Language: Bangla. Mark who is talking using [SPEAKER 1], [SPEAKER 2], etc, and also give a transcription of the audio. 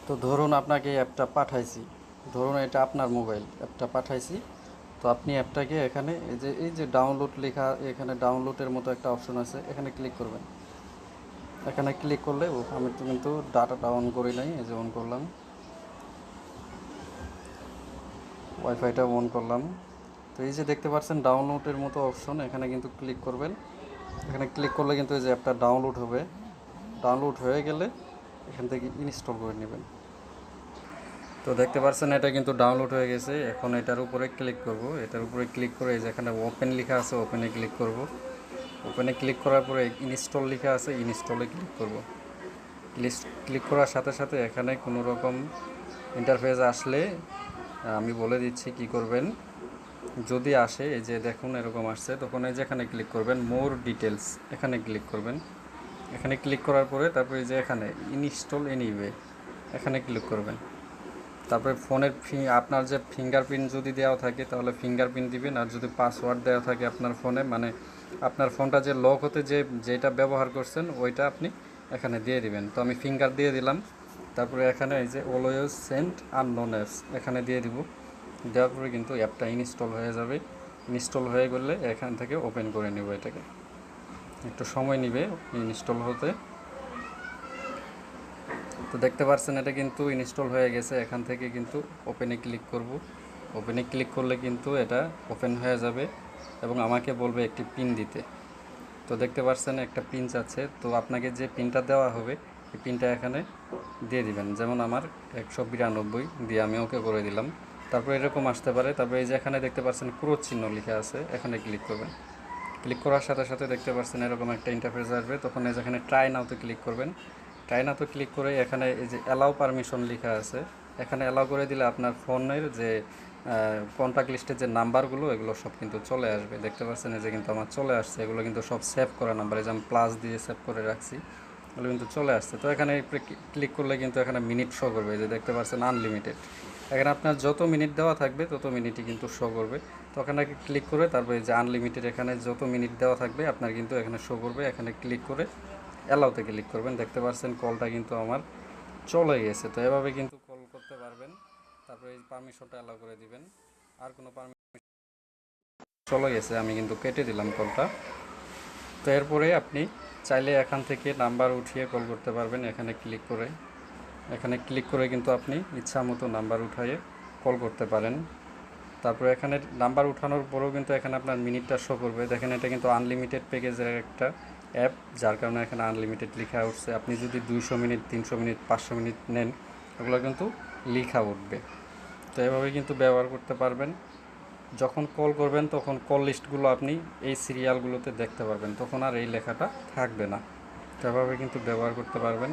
[SPEAKER 1] তো ধরুন আপনাকে এই অ্যাপটা পাঠাইছি, ধরুন এটা আপনার মোবাইল অ্যাপটা পাঠাইছি। তো আপনি অ্যাপটাকে এখানে এই যে ডাউনলোড লেখা, এখানে ডাউনলোডের মতো একটা অপশন আছে, এখানে ক্লিক করবেন। এখানে ক্লিক করলে আমি তো কিন্তু ডাটাটা অন করি নাই, এই যে অন করলাম, ওয়াইফাইটা অন করলাম। তো এই যে দেখতে পাচ্ছেন ডাউনলোডের মতো অপশন, এখানে কিন্তু ক্লিক করবেন। এখানে ক্লিক করলে কিন্তু এই যে অ্যাপটা ডাউনলোড হবে। ডাউনলোড হয়ে গেলে এখান থেকে ইনস্টল করে নেবেন। তো দেখতে পাচ্ছেন এটা কিন্তু ডাউনলোড হয়ে গেছে। এখন এটার উপরে ক্লিক করব। এটার উপরে ক্লিক করে এই যে এখানে ওপেন লেখা আছে, ওপেনে ক্লিক করব। ওপেনে ক্লিক করার পরে ইনস্টল লেখা আছে, ইনস্টলে ক্লিক করব। ক্লিক করার সাথে সাথে এখানে কোনো রকম ইন্টারফেস আসলে আমি বলে দিচ্ছি কি করবেন। যদি আসে, এই যে দেখুন এরকম আসছে, তখন এই যে এখানে ক্লিক করবেন, মোর ডিটেলস, এখানে ক্লিক করবেন। এখানে ক্লিক করার পরে তারপরে এই যে এখানে ইনস্টল এনিওয়ে, এখানে ক্লিক করবেন। তারপরে ফোনের আপনার যে ফিঙ্গারপ্রিন্ট যদি দেওয়া থাকে তাহলে ফিঙ্গারপ্রিন্ট দিবেন, আর যদি পাসওয়ার্ড দেওয়া থাকে আপনার ফোনে, মানে আপনার ফোনটা যে লক হতে যেটা ব্যবহার করছেন ওইটা আপনি এখানে দিয়ে দিবেন। তো আমি ফিঙ্গার দিয়ে দিলাম। তারপরে এখানে এই যে অলওয়েজ সেন্ড আননোন অ্যাপস, এখানে দিয়ে দিব। দেওয়ার পরে কিন্তু অ্যাপটা ইনস্টল হয়ে যাবে। ইনস্টল হয়ে গেলে এখান থেকে ওপেন করে নেব। এটাকে একটু সময় নেবে ইনস্টল হতে। তো দেখতে পাচ্ছেন এটা কিন্তু ইনস্টল হয়ে গেছে। এখান থেকে কিন্তু ওপেনে ক্লিক করব। ওপেনে ক্লিক করলে কিন্তু এটা ওপেন হয়ে যাবে এবং আমাকে বলবে একটি পিন দিতে। তো দেখতে পাচ্ছেন একটা পিন চাচ্ছে। তো আপনাকে যে পিনটা দেওয়া হবে এই পিনটা এখানে দিয়ে দিবেন। যেমন আমার 192 দিয়ে আমি ওকে করে দিলাম। তারপর এরকম আসতে পারে। তারপরে এই যে এখানে দেখতে পাচ্ছেন ক্রোশ চিহ্ন লেখা আছে, এখানে ক্লিক করবেন। ক্লিক করার সাথে সাথে দেখতে পাচ্ছেন এরকম একটা ইন্টারফেস আসবে। তখন এই যেখানে ট্রাই নাওতে ক্লিক করবেন। ট্রাই নাওতে ক্লিক করে এখানে এই যে অ্যালাউ পারমিশন লেখা আছে, এখানে অ্যালাউ করে দিলে আপনার ফোনের যে কন্ট্যাক্ট লিস্টের যে নাম্বারগুলো এগুলো সব কিন্তু চলে আসবে। দেখতে পাচ্ছেন এই যে কিন্তু আমার চলে আসছে, এগুলো কিন্তু সব সেভ করা নাম্বার, এই যে আমি প্লাস দিয়ে সেভ করে রাখছি, এগুলো কিন্তু চলে আসছে। তো এখানে ক্লিক করলে কিন্তু এখানে মিনিট শো করবে, এই যে দেখতে পাচ্ছেন আনলিমিটেড। এখানে আপনার যত মিনিট দেওয়া থাকবে তত মিনিটই কিন্তু শো করবে। তো ওখানে ক্লিক করে তারপরে যে আনলিমিটেড, এখানে যত মিনিট দেওয়া থাকবে আপনার কিন্তু এখানে শো করবে। এখানে ক্লিক করে অ্যালাউতে ক্লিক করবেন। দেখতে পাচ্ছেন কলটা কিন্তু আমার চলে গেছে। তো এভাবে কিন্তু কল করতে পারবেন। তারপরে এই পারমিশনটা অ্যালাউ করে দিবেন। আর কোনো পারমিশন চলে গেছে, আমি কিন্তু কেটে দিলাম কলটা। তো এরপরে আপনি চাইলে এখান থেকে নাম্বার উঠিয়ে কল করতে পারবেন। এখানে ক্লিক করে কিন্তু আপনি ইচ্ছা মতো নাম্বার উঠাইয়ে কল করতে পারেন। তারপরে এখানে নাম্বার উঠানোর পরেও কিন্তু এখানে আপনার মিনিটটা শো করবে। দেখেন এটা কিন্তু আনলিমিটেড প্যাকেজের একটা অ্যাপ, যার কারণে এখানে আনলিমিটেড লেখা উঠছে। আপনি যদি 200 মিনিট, 300 মিনিট, 500 মিনিট নেন, ওগুলো কিন্তু লেখা উঠবে। তো এভাবে কিন্তু ব্যবহার করতে পারবেন। যখন কল করবেন তখন কল লিস্টগুলো আপনি এই সিরিয়ালগুলোতে দেখতে পারবেন, তখন আর এই লেখাটা থাকবে না। তো এভাবে কিন্তু ব্যবহার করতে পারবেন।